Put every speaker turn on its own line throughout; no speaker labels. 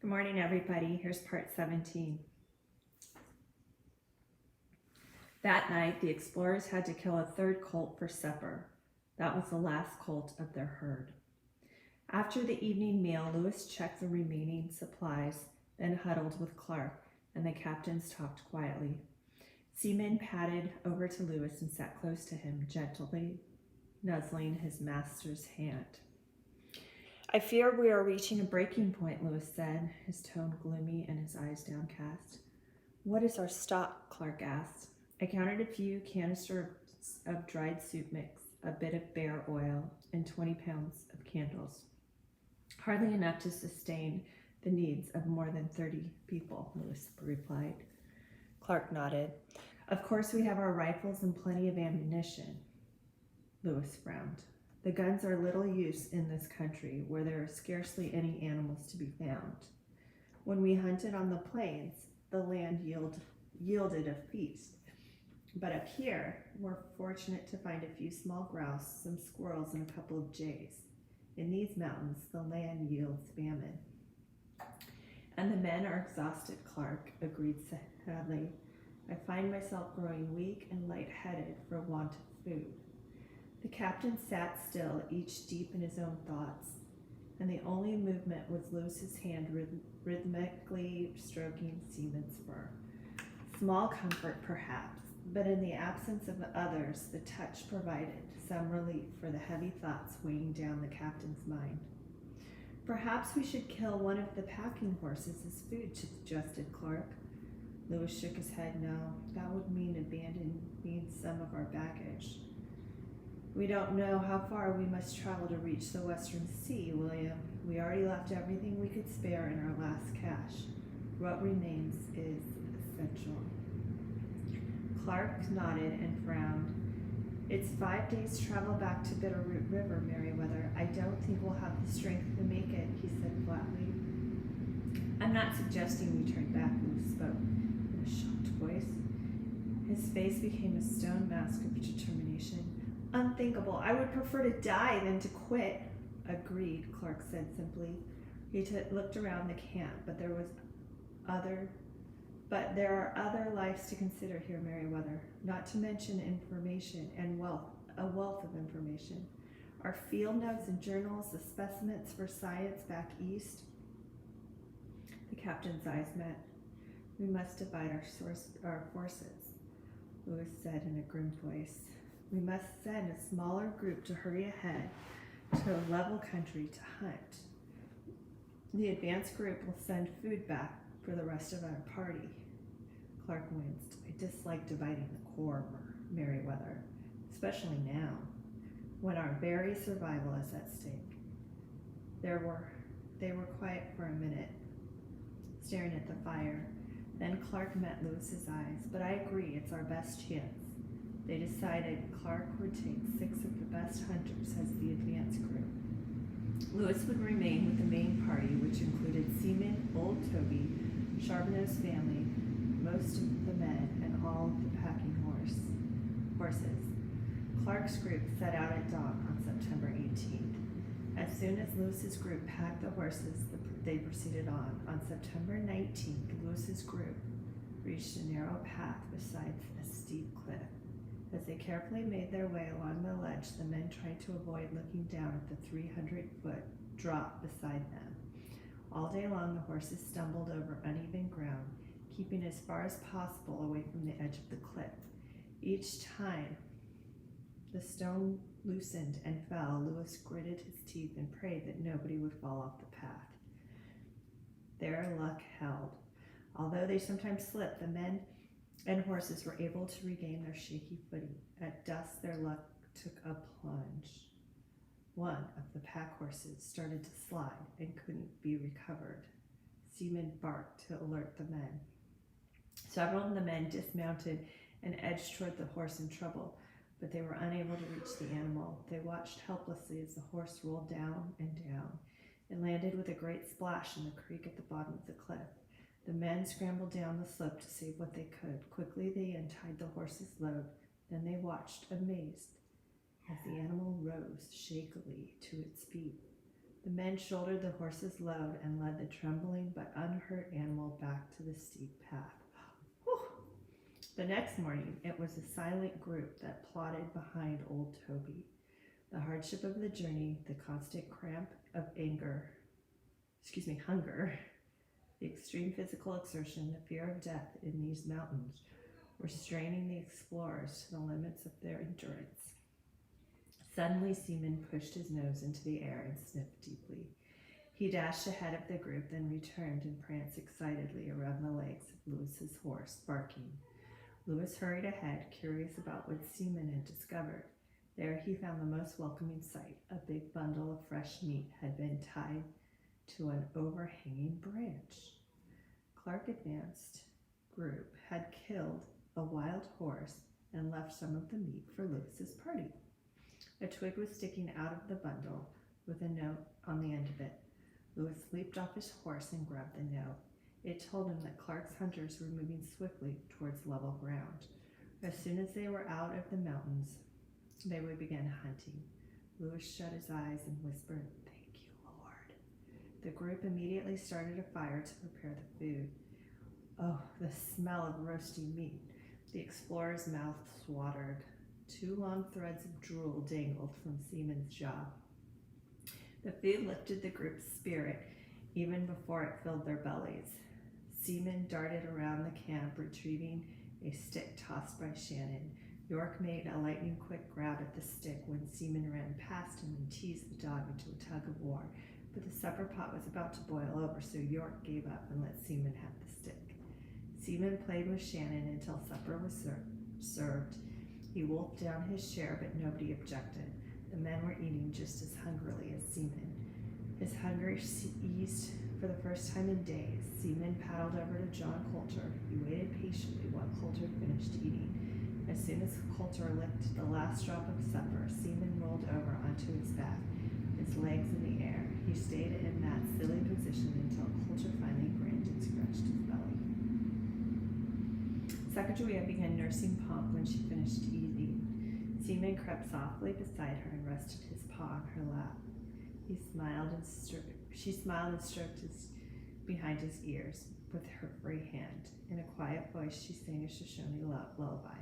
Good morning, everybody. Here's part 17. That night, the explorers had to kill a third colt for supper. That was the last colt of their herd. After the evening meal, Lewis checked the remaining supplies, then huddled with Clark, and the captains talked quietly. SeaMan padded over to Lewis and sat close to him, gently nuzzling his master's hand. I fear we are reaching a breaking point, Lewis said, his tone gloomy and his eyes downcast. What is our stock? Clark asked. I counted a few canisters of dried soup mix, a bit of bear oil, and 20 pounds of candles. Hardly enough to sustain the needs of more than 30 people, Lewis replied. Clark nodded. Of course we have our rifles and plenty of ammunition. Lewis frowned. The guns are little use in this country where there are scarcely any animals to be found. When we hunted on the plains, the land yielded a feast. But up here, we're fortunate to find a few small grouse, some squirrels, and a couple of jays. In these mountains, the land yields famine. And the men are exhausted, Clark agreed sadly. I find myself growing weak and lightheaded for want of food. The captain sat still, each deep in his own thoughts, and the only movement was Lewis's hand rhythmically stroking SeaMan's fur. Small comfort, perhaps, but in the absence of others, the touch provided some relief for the heavy thoughts weighing down the captain's mind. Perhaps we should kill one of the packing horses as food, suggested Clark. Lewis shook his head. No, that would mean abandoning some of our baggage. We don't know how far we must travel to reach the Western Sea, William. We already left everything we could spare in our last cache. What remains is essential. Clark nodded and frowned. It's 5 days' travel back to Bitterroot River, Meriwether. I don't think we'll have the strength to make it, he said flatly. I'm not suggesting we turn back, Lewis spoke in a shocked voice. His face became a stone mask of determination. Unthinkable. I would prefer to die than to quit. Agreed, Clark said simply. He looked around the camp, but there are other lives to consider here, Meriwether, not to mention information and a wealth of information. Our field notes and journals, the specimens for science back east. The captain's eyes met. We must divide our forces, Lewis said in a grim voice. We must send a smaller group to hurry ahead to a level country to hunt. The advanced group will send food back for the rest of our party. Clark winced. I dislike dividing the corps, Meriwether, especially now, when our very survival is at stake. They were quiet for a minute, staring at the fire. Then Clark met Lewis's eyes. But I agree, it's our best chance. They decided Clark would take 6 of the best hunters as the advance group. Lewis would remain with the main party, which included SeaMan, Old Toby, Charbonneau's family, most of the men, and all of the packing horses. Clark's group set out at dawn on September 18th. As soon as Lewis's group packed the horses, they proceeded on. On September 19th, Lewis's group reached a narrow path beside a steep cliff. As they carefully made their way along the ledge, the men tried to avoid looking down at the 300-foot drop beside them. All day long, the horses stumbled over uneven ground, keeping as far as possible away from the edge of the cliff. Each time the stone loosened and fell, Lewis gritted his teeth and prayed that nobody would fall off the path. Their luck held. Although they sometimes slipped, the men and horses were able to regain their shaky footing. At dusk, their luck took a plunge. One of the pack horses started to slide and couldn't be recovered. SeaMan barked to alert the men. Several of the men dismounted and edged toward the horse in trouble, but they were unable to reach the animal. They watched helplessly as the horse rolled down and down and landed with a great splash in the creek at the bottom of the cliff. The men scrambled down the slope to save what they could. Quickly they untied the horse's load. Then they watched, amazed, as the animal rose shakily to its feet. The men shouldered the horse's load and led the trembling but unhurt animal back to the steep path. Whew. The next morning, it was a silent group that plodded behind old Toby. The hardship of the journey, the constant cramp of hunger, the extreme physical exertion, the fear of death in these mountains were straining the explorers to the limits of their endurance. Suddenly, SeaMan pushed his nose into the air and sniffed deeply. He dashed ahead of the group, then returned and pranced excitedly around the legs of Lewis's horse, barking. Lewis hurried ahead, curious about what SeaMan had discovered. There he found the most welcoming sight. A big bundle of fresh meat had been tied to an overhanging branch. Clark advanced group had killed a wild horse and left some of the meat for Lewis's party. A twig was sticking out of the bundle with a note on the end of it. Lewis leaped off his horse and grabbed the note. It told him that Clark's hunters were moving swiftly towards level ground. As soon as they were out of the mountains, they would begin hunting. Lewis shut his eyes and whispered, "Thank you, Lord." The group immediately started a fire to prepare the food. Oh, the smell of roasting meat. The explorer's mouth watered. 2 long threads of drool dangled from SeaMan's jaw. The food lifted the group's spirit even before it filled their bellies. SeaMan darted around the camp, retrieving a stick tossed by Shannon. York made a lightning-quick grab at the stick when SeaMan ran past him and teased the dog into a tug of war. But the supper pot was about to boil over, so York gave up and let SeaMan have the stick. SeaMan played with Shannon until supper was served. He wolfed down his share, but nobody objected. The men were eating just as hungrily as SeaMan. His hunger eased for the first time in days. SeaMan paddled over to John Coulter. He waited patiently while Coulter finished eating. As soon as Coulter licked the last drop of supper, SeaMan rolled over onto his back, his legs in the air. He stayed in that silly position until Coulter finally grinned and scratched his belly. Sacagawea began nursing Pomp when she finished eating. SeaMan crept softly beside her and rested his paw on her lap. She smiled and stroked his behind his ears with her free hand. In a quiet voice, she sang a Shoshone lullaby.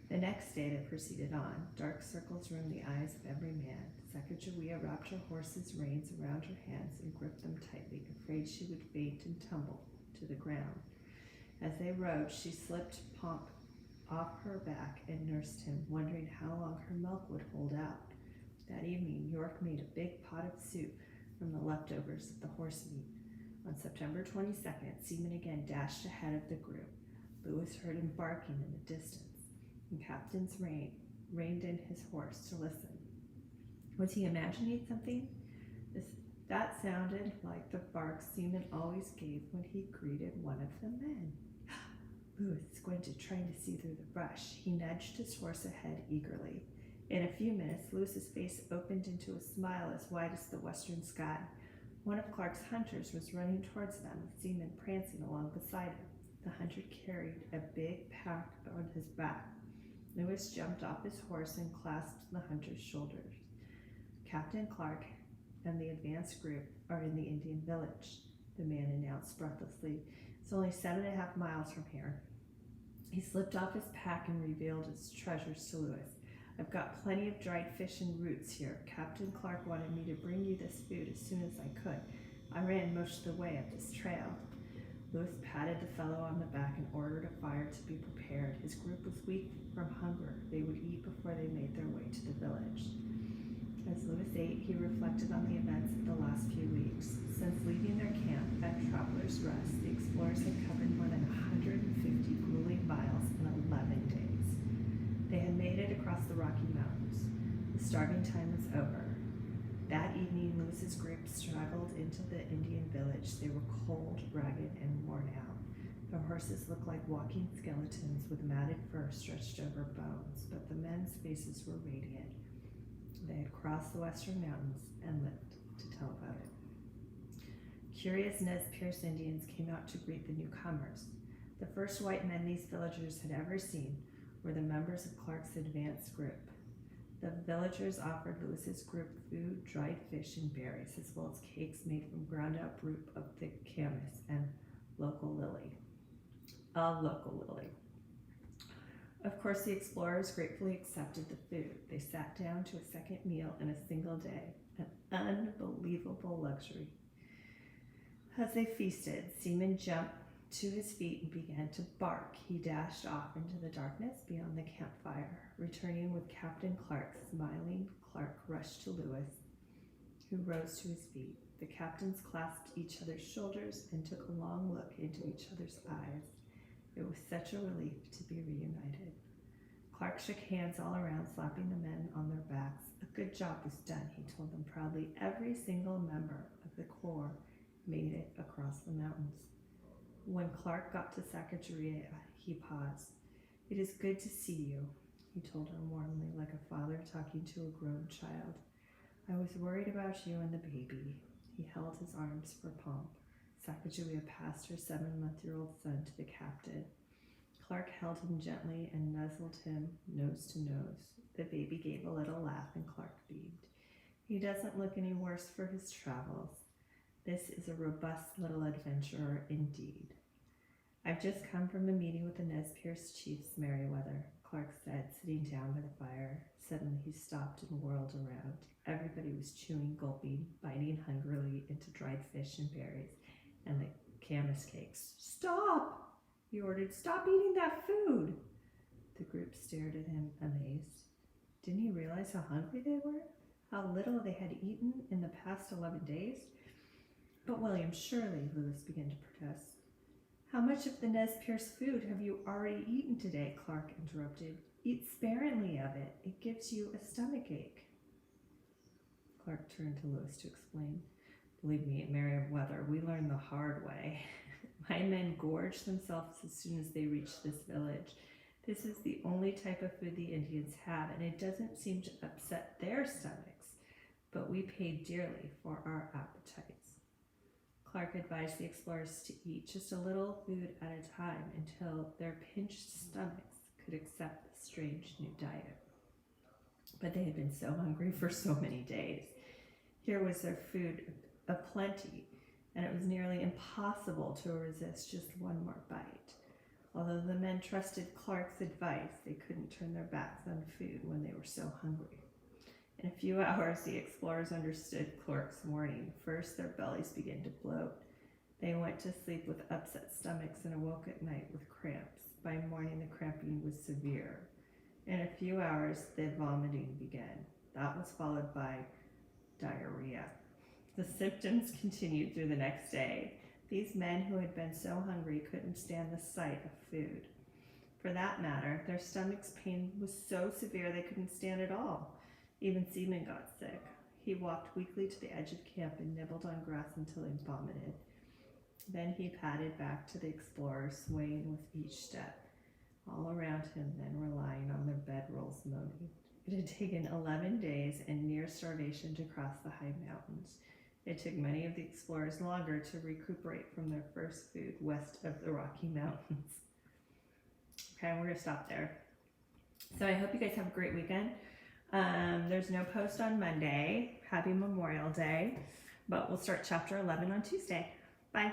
The next day they proceeded on. Dark circles roamed the eyes of every man. Sacagawea wrapped her horse's reins around her hands and gripped them tightly, afraid she would faint and tumble to the ground. As they rode, she slipped Pomp off her back and nursed him, wondering how long her milk would hold out. That evening, York made a big pot of soup from the leftovers of the horse meat. On September 22nd, SeaMan again dashed ahead of the group. Lewis heard him barking in the distance, and Captain's reined in his horse to listen. Was he imagining something? That sounded like the bark SeaMan always gave when he greeted one of the men. Lewis squinted, trying to see through the brush. He nudged his horse ahead eagerly. In a few minutes, Lewis's face opened into a smile as wide as the western sky. One of Clark's hunters was running towards them, with SeaMan prancing along beside him. The hunter carried a big pack on his back. Lewis jumped off his horse and clasped the hunter's shoulders. Captain Clark and the advance group are in the Indian village, the man announced breathlessly. It's only 7.5 miles from here. He slipped off his pack and revealed its treasures to Lewis. I've got plenty of dried fish and roots here. Captain Clark wanted me to bring you this food as soon as I could. I ran most of the way up this trail. Lewis patted the fellow on the back and ordered a fire to be prepared. His group was weak from hunger. They would eat before they made their way to the village. As Lewis ate, he reflected on the events of the last few weeks. Since leaving their camp at Traveler's Rest, the explorers had covered more than 150 grueling miles in 11 days. They had made it across the Rocky Mountains. The starving time was over. That evening, Lewis's group straggled into the Indian village. They were cold, ragged, and worn out. Their horses looked like walking skeletons with matted fur stretched over bones, but the men's faces were radiant. They had crossed the western mountains and lived to tell about it. Curious Nez Perce Indians came out to greet the newcomers. The first white men these villagers had ever seen were the members of Clark's advance group. The villagers offered Lewis's group food, dried fish, and berries, as well as cakes made from ground-up root of the camas and local lily. A local lily. Of course, the explorers gratefully accepted the food. They sat down to a second meal in a single day, an unbelievable luxury. As they feasted, SeaMan jumped to his feet and began to bark. He dashed off into the darkness beyond the campfire. Returning with Captain Clark, smiling, Clark rushed to Lewis, who rose to his feet. The captains clasped each other's shoulders and took a long look into each other's eyes. It was such a relief to be reunited. Clark shook hands all around, slapping the men on their backs. A good job was done, he told them proudly. Every single member of the Corps made it across the mountains. When Clark got to Sacagawea, he paused. It is good to see you, he told her warmly, like a father talking to a grown child. I was worried about you and the baby. He held his arms for pomp. Sacagawea passed her 7-month-old son to the captain. Clark held him gently and nuzzled him nose to nose. The baby gave a little laugh and Clark beamed. He doesn't look any worse for his travels. This is a robust little adventurer indeed. I've just come from a meeting with the Nez Perce chiefs, Meriwether, Clark said, sitting down by the fire. Suddenly he stopped and whirled around. Everybody was chewing, gulping, biting hungrily into dried fish and berries and the camas cakes. Stop! He ordered. Stop eating that food! The group stared at him, amazed. Didn't he realize how hungry they were? How little they had eaten in the past 11 days? But William, surely, Lewis began to protest. How much of the Nez Perce food have you already eaten today? Clark interrupted. Eat sparingly of it. It gives you a stomachache. Clark turned to Lewis to explain. Believe me, at Meriwether, we learned the hard way. My men gorged themselves as soon as they reached this village. This is the only type of food the Indians have, and it doesn't seem to upset their stomachs, but we pay dearly for our appetites. Clark advised the explorers to eat just a little food at a time until their pinched stomachs could accept the strange new diet. But they had been so hungry for so many days. Here was their food aplenty, and it was nearly impossible to resist just one more bite. Although the men trusted Clark's advice, they couldn't turn their backs on food when they were so hungry. In a few hours, the explorers understood Clark's warning. First, their bellies began to bloat. They went to sleep with upset stomachs and awoke at night with cramps. By morning, the cramping was severe. In a few hours, the vomiting began. That was followed by diarrhea. The symptoms continued through the next day. These men who had been so hungry couldn't stand the sight of food. For that matter, their stomach's pain was so severe they couldn't stand it all. Even SeaMan got sick. He walked weakly to the edge of camp and nibbled on grass until he vomited. Then he padded back to the explorers, swaying with each step. All around him, men were lying on their bedrolls, moaning. It had taken 11 days and near starvation to cross the high mountains. It took many of the explorers longer to recuperate from their first food west of the Rocky Mountains. Okay, we're going to stop there. So I hope you guys have a great weekend. There's no post on Monday. Happy Memorial Day. But we'll start chapter 11 on Tuesday. Bye.